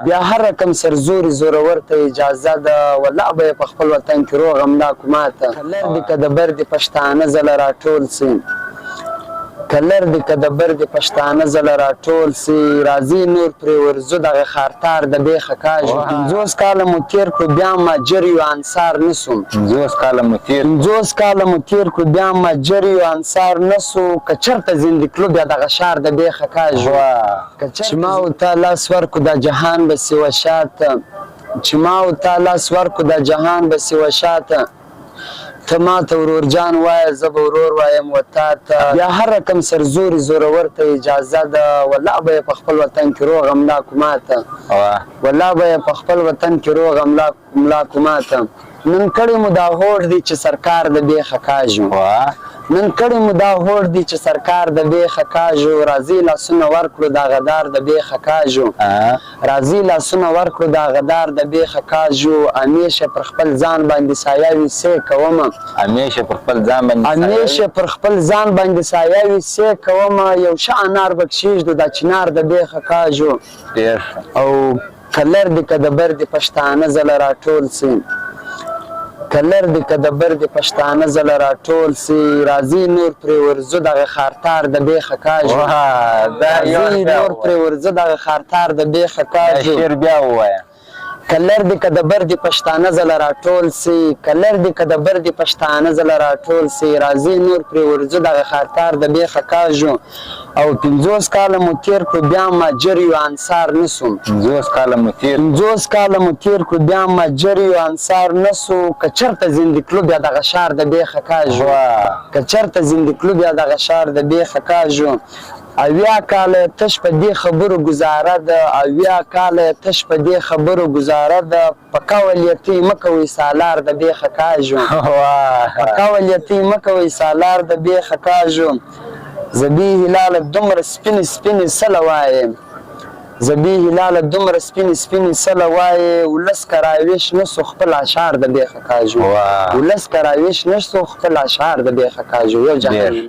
بیا هر رقم سرزوري زورور ته اجازه ده والله به یې په خپل وطن کې روغ املاک ماته کلر دې که د بر دې پښتانه زله راټول سي کلر دې که د بر دې پښتانه زله راټول سي راځي نور پرې ورځو دغه خارتار د بیخه کاږو 50 کاله مو تېر کړو بیا مهاجر یو انصار نه سوم 50 کاله مو تېر کړو بیا مهاجر یو انصار نه سو که چېرته زندګي کړو بیا دغه ښار د بیخه کاږو چې ما ورته لاس ورکړو دا جهان به سوه شاته چې ما ورته لاس ورکړو دا جهان به سوه شاته ته ماته ورور جان وایه زه به ورور وایم و تا ته بیا هر رقم سرزوري زورور ته اجازه ده والله به یې په خپل وطن کې روغ املاک ماته والله به یې په خپل وطن کې روغ املاک ماته نن کړی مو دا هوډ دی چې سرکار د بیخه کاږو نن کړی مو دا هوډ دی چې سرکار د بیخه کاږو راځي لاسونه ورکړو دا غدار د بیخه کاږو راځي لاسونه ورکړو دا غدار د بیخه کاږو همیشه پر خپل ځان باندې سایه ویسې کومه همیشه پر خپل ځان باندې سایه ویسې کومه یو ښه انار به کښېږدو دا چنار د بیخه کاږو او کلر دې که د بر دې پښتانه زله راټول سي کلر دې که د بر دې پښتانه زله راټول سي راځي نور پرې ورځو دغه خارتار د بیخه کاږو کلر دې که د بر دې پښتانه زله راټول سي کلر دې که د بر دې پښتانه زله راټول سي راځي نور پرې ورځو دغه خارتار د بیخه کاږو او 50 کاله مو تېر کړو بیا مهاجر یو انصار نه سوم 50 کاله مو تېر کړو بیا مهاجر یو انصار نه سو که چېرته زندګي کړو بیا دغه ښار د بیخه کاږو اویا کاله تش په دې خبرو گزاره ده په قول یتي مه کوئ سالار د بیخه کاږو زبی هلاله دومره سپینې سله وایم ولس که راویښ نه سو خپل اشعار د بیخه کاږو یو جهان